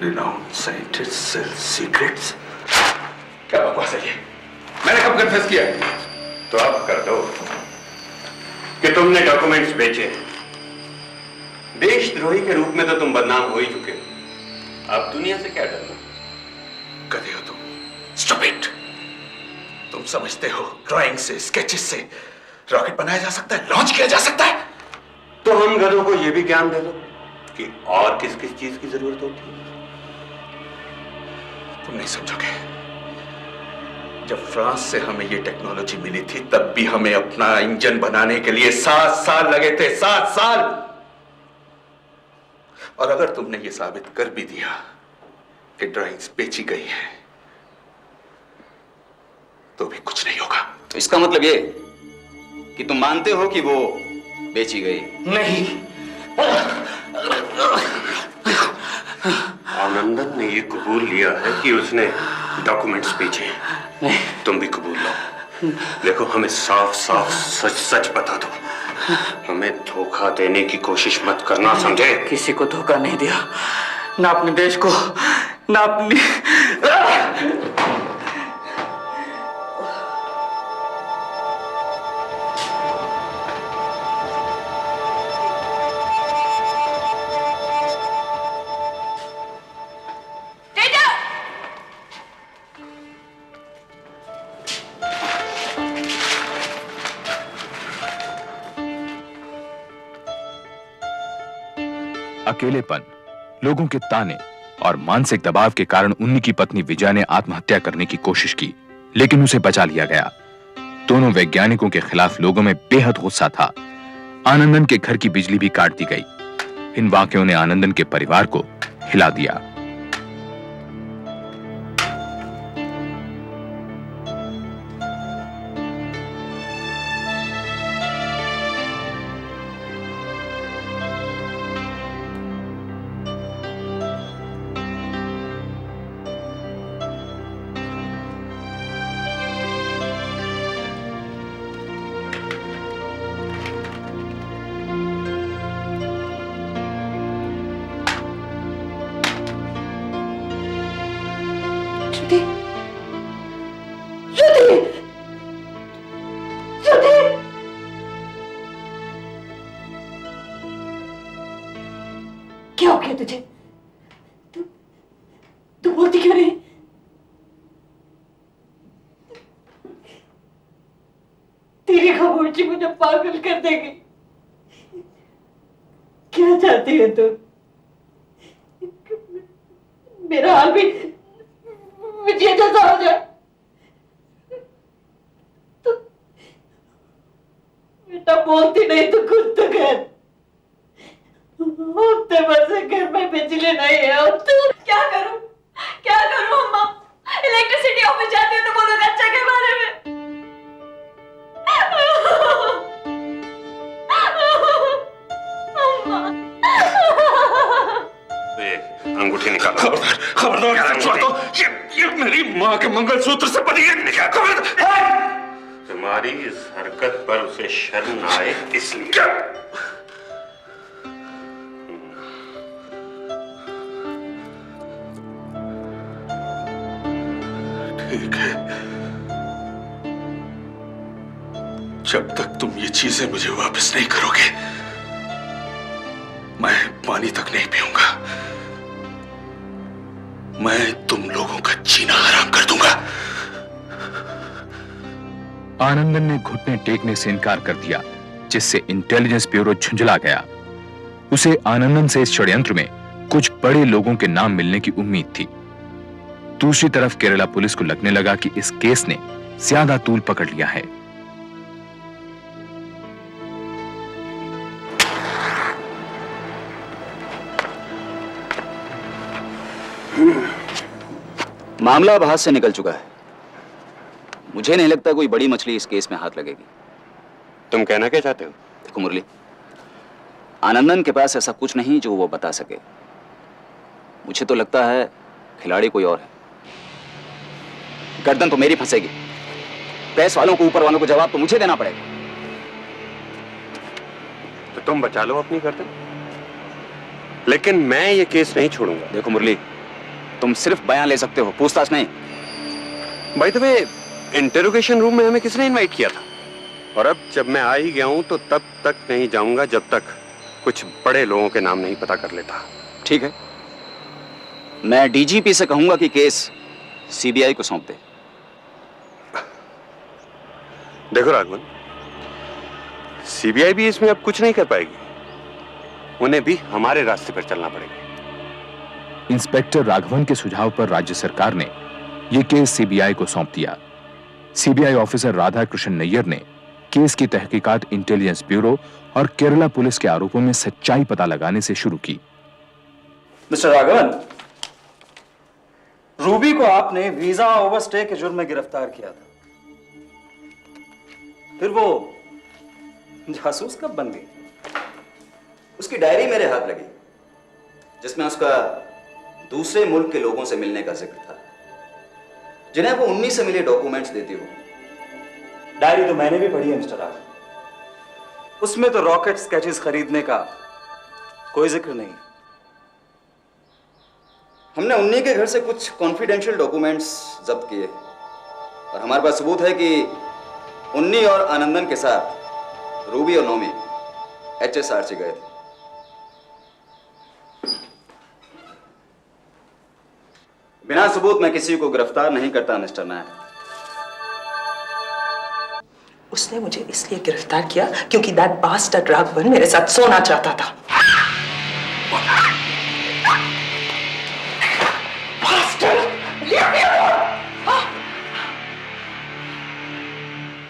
renowned scientist sells secrets. क्या बकवास है ये? मैंने कब कन्फेस किया? तो अब कर दो कि तुमने डॉक्यूमेंट्स बेचे। देशद्रोही के रूप में तो तुम बदनाम हो ही चुके हो। अब दुनिया से क्या डरना? गधे हो तुम, स्टूपिड। तुम समझते हो ड्राइंग से, स्केचेस से रॉकेट बनाया जा सकता है, लॉन्च किया जा सकता है? तो हम गधों को यह भी ज्ञान दे दो कि और किस किस चीज की जरूरत होती है। तुम नहीं समझोगे। जब फ्रांस से हमें ये टेक्नोलॉजी मिली थी तब भी हमें अपना इंजन बनाने के लिए 7 साल लगे थे, 7 साल। और अगर तुमने ये साबित कर भी दिया कि ड्राइंग्स बेची गई है तो भी कुछ नहीं होगा। तो इसका मतलब ये कि तुम मानते हो कि वो बेची गई? नहीं। आनंदन ने ये कबूल लिया है कि उसने डॉक्यूमेंट्स बेचे। तुम भी कबूल लो। देखो, हमें साफ साफ सच सच बता दो। हमें धोखा देने की कोशिश मत करना, समझे? किसी को धोखा नहीं दिया, ना अपने देश को, ना अपनी। अकेलेपन, लोगों के ताने और मानसिक दबाव के कारण उन्नी की पत्नी विजया ने आत्महत्या करने की कोशिश की, लेकिन उसे बचा लिया गया। दोनों वैज्ञानिकों के खिलाफ लोगों में बेहद गुस्सा था। आनंदन के घर की बिजली भी काट दी गई। इन वाकयों ने आनंदन के परिवार को हिला दिया। क्या हो गया तुझे? तू बोलती क्यों नहीं? तेरी खामोशी मुझे पागल कर देगी। क्या चाहती है तू? मेरा हाल भी विजय जैसा हो जाए? तो बेटा बोलती नहीं तो कुछ तो कर। हफ्ते भर से घर में बिजली नहीं है। अब तो क्या करूं अम्मा? इलेक्ट्रिसिटी ऑफिस जाती हूँ तो वो लोग अच्छा के बारे में। अंगूठी निकालो। खबरदार छोड़ दो। ये मेरी माँ के मंगलसूत्र से बनी है। खबरदार। तुम्हारी इस हरकत पर उसे शर्म न आए इसलिए। ठीक है, जब तक तुम ये चीजें मुझे वापस नहीं करोगे मैं पानी तक नहीं पीऊंगा। मैं तुम लोगों का जीना हराम कर दूंगा। आनंदन ने घुटने टेकने से इनकार कर दिया, जिससे इंटेलिजेंस ब्यूरो झुंझला गया। उसे आनंदन से इस षड्यंत्र में कुछ बड़े लोगों के नाम मिलने की उम्मीद थी। दूसरी तरफ केरला पुलिस को लगने लगा कि इस केस ने ज्यादा तूल पकड़ लिया है। मामला अब हाथ से निकल चुका है। मुझे नहीं लगता कोई बड़ी मछली इस केस में हाथ लगेगी। तुम कहना क्या चाहते हो? देखो मुरली, आनंदन के पास ऐसा कुछ नहीं जो वो बता सके। मुझे तो लगता है खिलाड़ी कोई और है। गर्दन तो मेरी फंसेगी। प्रेस वालों को, ऊपर वालों को जवाब तो मुझे देना पड़ेगा। तो तुम बचा लो अपनी गर्दन, लेकिन मैं ये केस नहीं छोड़ूंगा। देखो मुरली, तुम सिर्फ बयान ले सकते हो, पूछताछ नहीं। By the way, interrogation room में हमें किसने इनवाइट किया था? और अब जब मैं आ ही गया हूं तो तब तक नहीं जाऊंगा जब तक कुछ बड़े लोगों के नाम नहीं पता कर लेता। ठीक है, मैं डीजीपी से कहूंगा कि केस सीबीआई को सौंप दे। देखो राघवन, सीबीआई भी इसमें अब कुछ नहीं कर पाएगी, उन्हें भी हमारे रास्ते पर चलना पड़ेगा। इंस्पेक्टर राघवन के सुझाव पर राज्य सरकार ने यह केस सीबीआई को सौंप दिया। सीबीआई ऑफिसर राधा कृष्ण नैयर ने केस की तहकीकात इंटेलिजेंस ब्यूरो और केरला पुलिस के आरोपों में सच्चाई पता लगाने से शुरू की। मिस्टर राघवन, रूबी को आपने वीजा ओवरस्टे के जुर्म में गिरफ्तार किया था, फिर वो जासूस कब बन गई? उसकी डायरी मेरे हाथ लगी, जिसमें उसका दूसरे मुल्क के लोगों से मिलने का जिक्र था, जिन्हें वो 19 से मिले डॉक्यूमेंट्स देती हो। डायरी तो मैंने भी पढ़ी है मिस्टर राघवन, उसमें तो रॉकेट स्केचेस खरीदने का कोई जिक्र नहीं। हमने उन्नी के घर से कुछ कॉन्फिडेंशियल डॉक्यूमेंट्स जब्त किए और हमारे पास सबूत है कि उन्नी और आनंदन के साथ रूबी और नौमी HSRC गए थे। बिना सबूत मैं किसी को गिरफ्तार नहीं करता मिस्टर नायक। उसने मुझे इसलिए गिरफ्तार किया क्योंकि दैट बास्टर्ड राघवन मेरे साथ सोना चाहता था।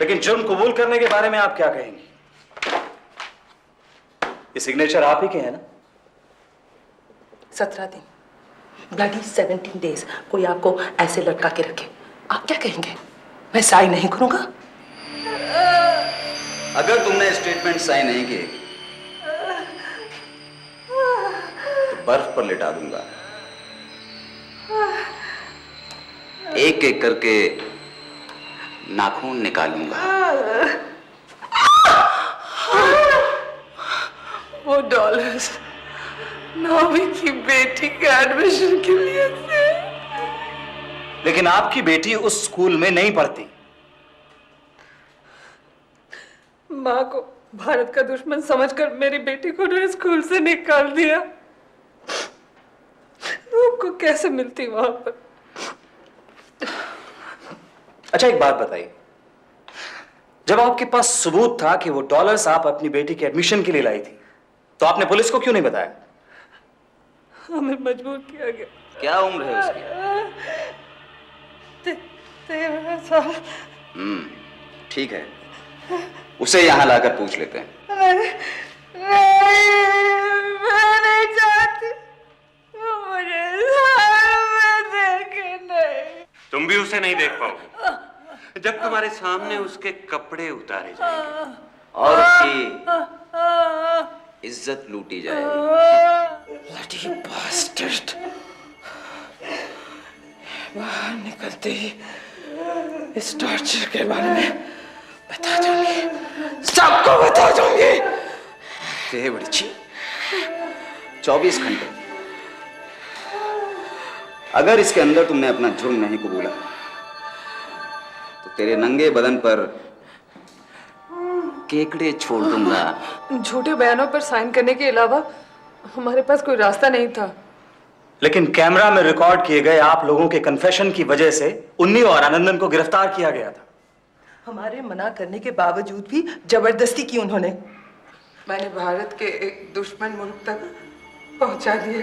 लेकिन जुर्म कबूल करने के बारे में आप क्या कहेंगे? ये सिग्नेचर आप ही के हैं ना? 17 दिन, ब्लडी 17 डेज कोई आपको ऐसे लटका के रखे, आप क्या कहेंगे? मैं साइन नहीं करूंगा। अगर तुमने स्टेटमेंट साइन नहीं किए तो बर्फ पर लिटा दूंगा, एक एक करके नाखून निकालूंगा। वो डॉलर्स नौमी की बेटी के एडमिशन के लिए थे। लेकिन आपकी बेटी उस स्कूल में नहीं पढ़ती। माँ को भारत का दुश्मन समझकर मेरी बेटी को उन्होंने स्कूल से निकाल दिया। आपको कैसे मिलती वहां पर? अच्छा एक बात बताइए, जब आपके पास सबूत था कि वो डॉलर्स आप अपनी बेटी के एडमिशन के लिए लाई थी, तो आपने पुलिस को क्यों नहीं बताया? हमें मजबूर किया गया। क्या उम्र है उसकी? 13 साल। ठीक है, उसे यहां लाकर पूछ लेते हैं। मैं नहीं चाहती, मुझे सामने देखे नहीं। तुम भी उसे नहीं देख पाओगे जब तुम्हारे सामने उसके कपड़े उतारे जाएंगे और उसकी इज्जत लूटी जाएगी। ब्लडी बास्टर्ड, बाहर निकलते ही इस टॉर्चर के बारे में बता दूंगी, सबको बता दूंगी। बड़ी 24 घंटे, अगर इसके अंदर तुमने अपना जुर्म नहीं कबूला तो तेरे नंगे बदन पर केकड़े छोड़ दूंगा। झूठे बयानों पर साइन करने के अलावा हमारे पास कोई रास्ता नहीं था। लेकिन कैमरा में रिकॉर्ड किए गए आप लोगों के कन्फेशन की वजह से उन्नी और आनंदन को गिरफ्तार किया गया था। हमारे मना करने के बावजूद भी जबरदस्ती की उन्होंने। मैंने भारत के एक दुश्मन मुल्क तक पहुंचा दिया।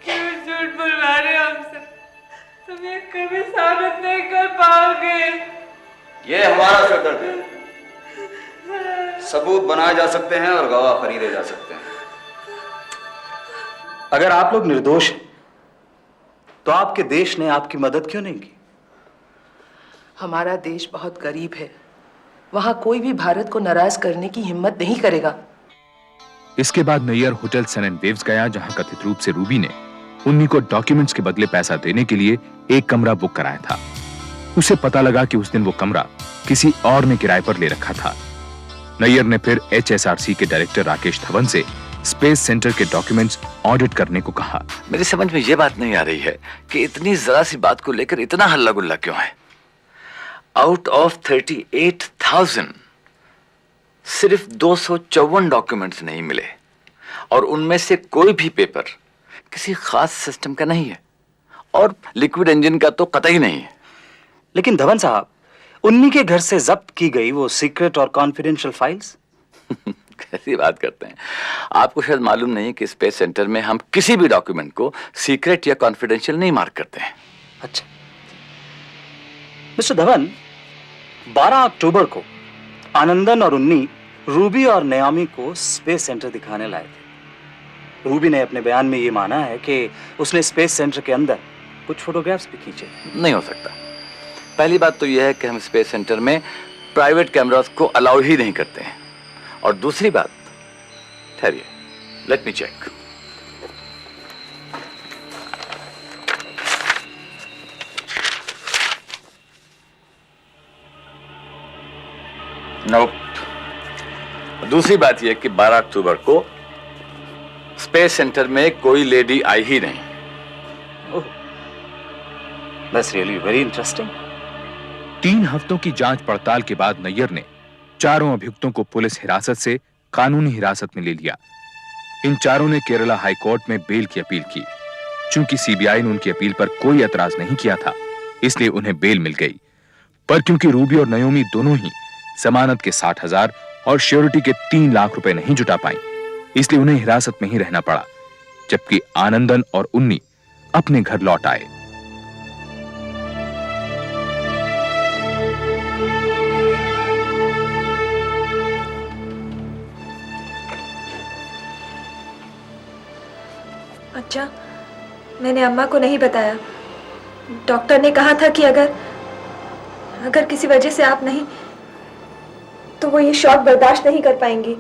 क्यों झूठ बुलवा रहे हो हमसे? तुम ये कभी साबित नहीं कर पाओगे। ये हमारा शर्त है, सबूत बनाए जा सकते हैं और गवाह खरीदे जा सकते हैं। अगर आप लोग निर्दोष हैं तो आपके देश ने आपकी मदद क्यों नहीं की? हमारा देश बहुत गरीब है, वहां कोई भी भारत को नाराज करने की हिम्मत नहीं करेगा। इसके बाद Nayyar hotel Sun and Waves गया, जहां कथित रूप से रूबी ने उन्नी को डॉक्यूमेंट्स के बदले पैसा देने के लिए एक कमरा बुक कराया था। उसे पता लगा कि उस दिन वो कमरा किसी और ने किराए पर ले रखा था। नैयर ने फिर HSRC के डायरेक्टर राकेश धवन से स्पेस सेंटर के डॉक्यूमेंट्स ऑडिट करने को कहा। मेरी समझ में यह बात नहीं आ रही है कि इतनी जरा सी बात को लेकर इतना हल्ला गुल्ला क्यों है। आउट ऑफ 38,000 सिर्फ 254 डॉक्यूमेंट्स नहीं मिले और उनमें से कोई भी पेपर किसी खास सिस्टम का नहीं है और लिक्विड इंजन का तो कतई नहीं है। लेकिन धवन साहब, उन्हीं के घर से जब्त की गई वो सीक्रेट और कॉन्फिडेंशियल फाइल्स। कैसी बात करते हैं, आपको शायद मालूम नहीं कि स्पेस सेंटर में हम किसी भी डॉक्यूमेंट को सीक्रेट या कॉन्फिडेंशियल नहीं मार्क करते हैं। अच्छा मिस्टर धवन, 12 अक्टूबर को आनंदन और उन्नी रूबी और नयामी को स्पेस सेंटर दिखाने लाए थे। रूबी ने अपने बयान में ये माना है कि उसने स्पेस सेंटर के अंदर कुछ फोटोग्राफ्स भी खींचे। नहीं हो सकता। पहली बात तो यह है कि हम स्पेस सेंटर में प्राइवेट कैमरास को अलाउ ही नहीं करते हैं और दूसरी बात, ठहरिए, लेट मी चेक। नोप। दूसरी बात यह कि 12 अक्टूबर को स्पेस सेंटर में कोई लेडी आई ही नहीं। That's really very interesting. 3 हफ्तों की जांच पड़ताल के बाद नैयर ने चारों अभियुक्तों को पुलिस हिरासत से कानूनी हिरासत में ले लिया। इन चारों ने केरला हाई कोर्ट में बेल की अपील की। चूंकि सीबीआई ने उनकी अपील पर कोई एतराज नहीं किया था, इसलिए उन्हें बेल मिल गई। पर क्योंकि रूबी और नयोमी दोनों ही जमानत के 60,000 और श्योरिटी के 3 लाख रुपए नहीं जुटा पाई, इसलिए उन्हें हिरासत में ही रहना पड़ा, जबकि आनंदन और उन्नी अपने घर लौट आए। अच्छा, मैंने अम्मा को नहीं बताया। डॉक्टर ने कहा था कि अगर किसी वजह से आप नहीं तो वो ये शॉक बर्दाश्त नहीं कर पाएंगी।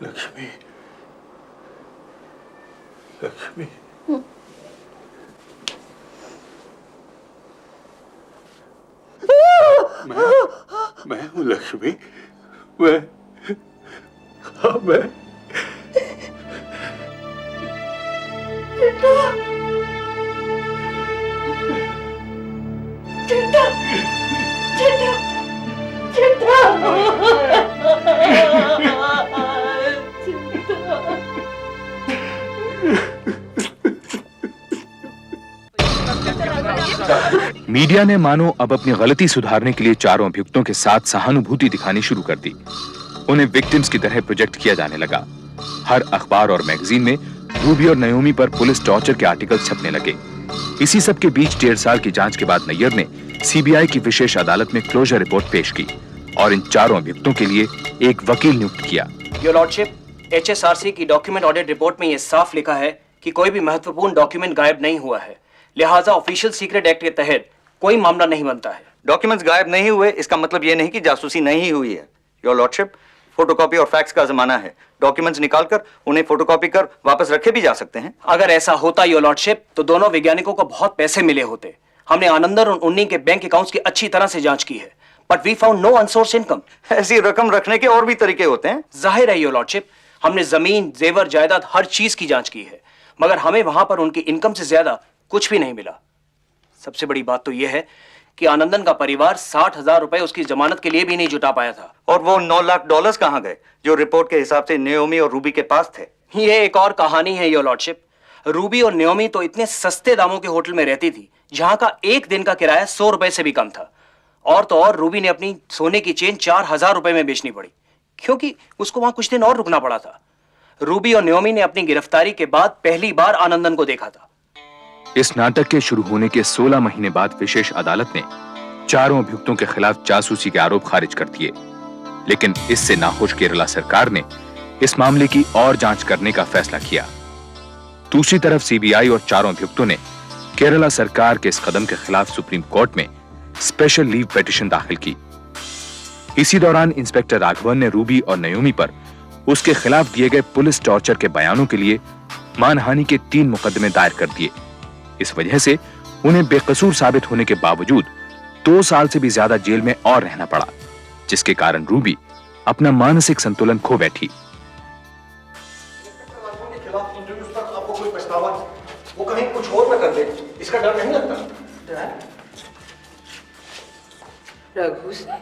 लक्ष्मी, लक्ष्मी, मैं हूँ लक्ष्मी। मैं मीडिया ने मानो अब अपनी गलती सुधारने के लिए चारों अभियुक्तों के साथ सहानुभूति दिखानी शुरू कर दी। उन्हें विक्टिम्स की तरह प्रोजेक्ट किया जाने लगा। हर अखबार और मैगजीन में रूबी और नयोमी पर पुलिस टॉर्चर के आर्टिकल्स छपने लगे। इसी सब के बीच 1.5 साल की जांच के बाद नैयर ने सीबीआई की विशेष अदालत में क्लोजर रिपोर्ट पेश की और इन चारों अभियुक्तों के लिए एक वकील नियुक्त किया। योर लॉर्डशिप, HSRC की डॉक्यूमेंट ऑडिट रिपोर्ट में यह साफ लिखा है कि कोई भी महत्वपूर्ण डॉक्यूमेंट गायब नहीं हुआ है, लिहाजा ऑफिशियल सीक्रेट एक्ट के तहत कोई मामला नहीं बनता है। डॉक्यूमेंट्स गायब नहीं हुए इसका मतलब यह नहीं कि जासूसी नहीं हुई है। योर लॉर्डशिप, फोटोकॉपी और फैक्स का जमाना है। डॉक्यूमेंट्स निकालकर उन्हें फोटोकॉपी कर वापस रखे भी जा सकते हैं। अगर ऐसा होता योर लॉर्डशिप तो दोनों वैज्ञानिकों को बहुत पैसे मिले होते। हमने आनंदन और उन्नी के बैंक अकाउंट्स की अच्छी तरह से जांच की है, but we found no unsourced income. ऐसी रकम रखने के और भी तरीके होते हैं। जाहिर है योर लॉर्डशिप, हमने जमीन, जेवर, जायदाद, हर चीज की जांच की है, मगर हमें वहां पर उनकी इनकम से ज्यादा कुछ भी नहीं मिला। सबसे बड़ी बात तो यह है कि आनंदन का परिवार 60,000 रुपए उसकी जमानत के लिए भी नहीं जुटा पाया था। और वो $9 लाख कहां गए जो रिपोर्ट के हिसाब से नयोमी और रूबी के पास थे? ये एक और कहानी है योर लॉर्डशिप। रूबी और नयोमी तो इतने सस्ते दामों के होटल में रहती थी जहां का एक दिन का किराया 100 रुपए से भी कम था। और तो और रूबी ने अपनी सोने की चेन 4,000 रुपए में बेचनी पड़ी क्योंकि उसको वहां कुछ दिन और रुकना पड़ा था। रूबी और नयोमी ने अपनी गिरफ्तारी के बाद पहली बार आनंदन को देखा था। इस नाटक के शुरू होने के 16 महीने बाद विशेष अदालत ने चारों अभियुक्तों के खिलाफ जासूसी के आरोप खारिज कर दिए, लेकिन इससे नाखुश केरला सरकार ने इस मामले की और जांच करने का फैसला किया। दूसरी तरफ सीबीआई और चारों अभियुक्तों ने केरला सरकार के इस कदम के खिलाफ सुप्रीम कोर्ट में स्पेशल लीव पिटीशन दाखिल की। इसी दौरान इंस्पेक्टर राघवन ने रूबी और नयोमी पर उसके खिलाफ दिए गए पुलिस टॉर्चर के बयानों के लिए मानहानि के 3 मुकदमे दायर कर दिए। इस वजह से उन्हें बेकसूर साबित होने के बावजूद 2 साल से भी ज्यादा जेल में और रहना पड़ा, जिसके कारण रूबी अपना मानसिक संतुलन खो बैठी। आपको कोई पछतावा वो कहीं कुछ और न कर दे, इसका डर नहीं लगता? रघु से?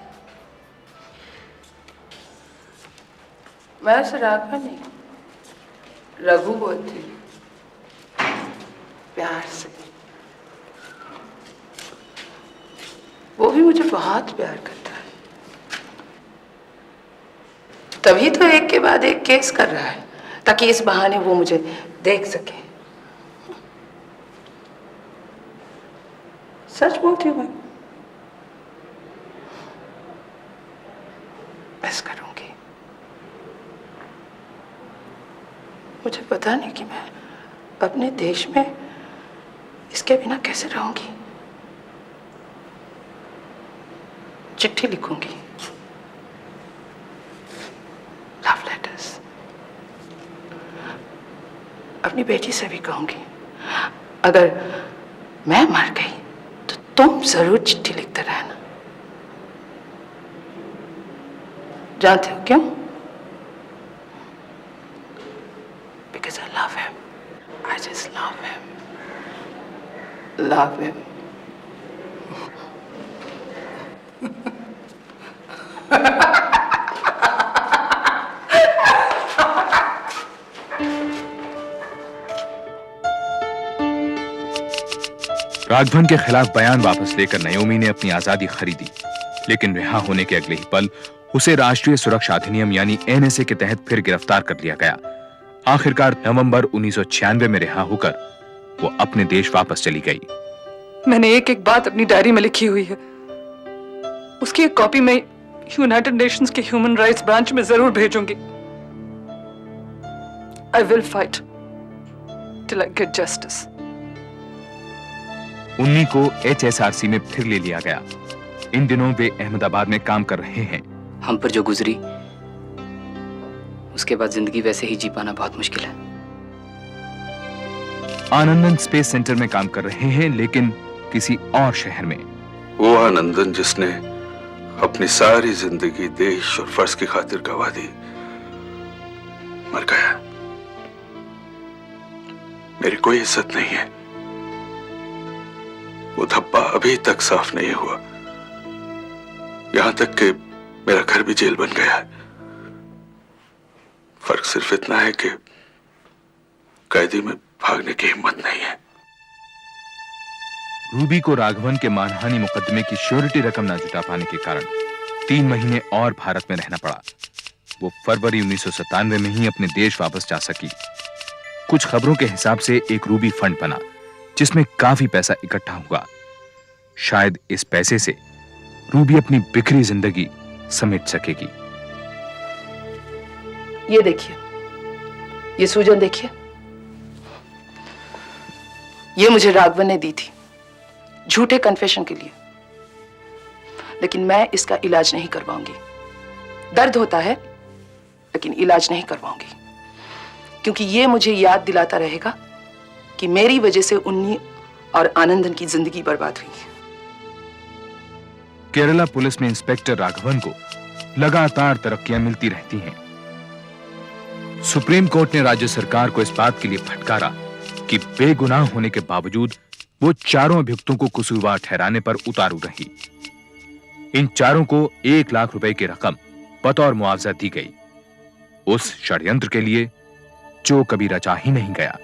मैं उसे राघवन नहीं, रघु बोलती, प्यार से। वो भी मुझे बहुत प्यार करता है, तभी तो एक के बाद एक केस कर रहा है, ताकि इस बहाने वो मुझे देख सके। सच बोलती हूँ मैं, मिस करूंगी। मुझे पता नहीं कि मैं अपने देश में इसके बिना कैसे रहूंगी। चिट्ठी लिखूंगी, लव लेटर्स, अपनी बेटी से भी कहूंगी, अगर मैं मर गई तो तुम जरूर चिट्ठी लिखते रहना। जानते हो क्यों? Because I love him. I just love him. Love him. Raghavan के खिलाफ बयान वापस लेकर नयोमी ने अपनी आजादी खरीदी, लेकिन रिहा होने के अगले ही पल उसे राष्ट्रीय सुरक्षा अधिनियम यानी एनएसए के तहत फिर गिरफ्तार कर लिया गया। आखिरकार नवंबर 1996 में रिहा होकर वो अपने देश वापस चली गई। मैंने एक एक बात अपनी डायरी में लिखी हुई है, उसकी एक कॉपी मैं यूनाइटेड नेशंस के ह्यूमन राइट्स ब्रांच में जरूर भेजूंगी। I will fight till I get justice. उन्नी को HSRC में फिर ले लिया गया। इन दिनों वे अहमदाबाद में काम कर रहे हैं। हम पर जो गुजरी, उसके बाद जिंदगी वैसे ही जी पाना बहुत मुश्किल है। आनंदन स्पेस सेंटर में काम कर रहे हैं, लेकिन किसी और शहर में। वो आनंदन जिसने अपनी सारी जिंदगी देश और फर्ज की खातिर गंवा दी, मर गया। मेरी कोई इज्जत नहीं है। वो धब्बा अभी तक साफ नहीं हुआ, यहां तक कि मेरा घर भी जेल बन गया है। फर्क सिर्फ इतना है कि कैदी में भागने की हिम्मत नहीं है। रूबी को राघवन के मानहानि मुकदमे की श्योरिटी रकम न जुटा पाने के कारण 3 महीने और भारत में रहना पड़ा। वो फरवरी 1997 में ही अपने देश वापस जा सकी। कुछ खबरों के हिसाब से एक रूबी फंड बना, जिसमें काफी पैसा इकट्ठा हुआ। शायद इस पैसे से रूबी अपनी बिखरी जिंदगी समेट सकेगी। ये देखिए, ये सूजन देखिए, ये मुझे राघवन ने दी थी झूठे कन्फेशन के लिए, लेकिन मैं इसका इलाज नहीं करवाऊंगी। दर्द होता है, लेकिन इलाज नहीं करवाऊंगी, क्योंकि ये मुझे याद दिलाता रहेगा कि मेरी वजह से उन्नी और आनंदन की जिंदगी बर्बाद हुई है। केरला पुलिस में इंस्पेक्टर राघवन को लगातार तरक्कियां मिलती रहती हैं। सुप्रीम कोर्ट ने राज्य सरकार को इस बात के लिए फटकारा कि बेगुनाह होने के बावजूद वो चारों अभियुक्तों को कसूरवार ठहराने पर उतारू रही। इन चारों को 1 लाख रुपए की रकम बतौर मुआवजा दी गई, उस षड्यंत्र के लिए जो कभी रचा ही नहीं गया।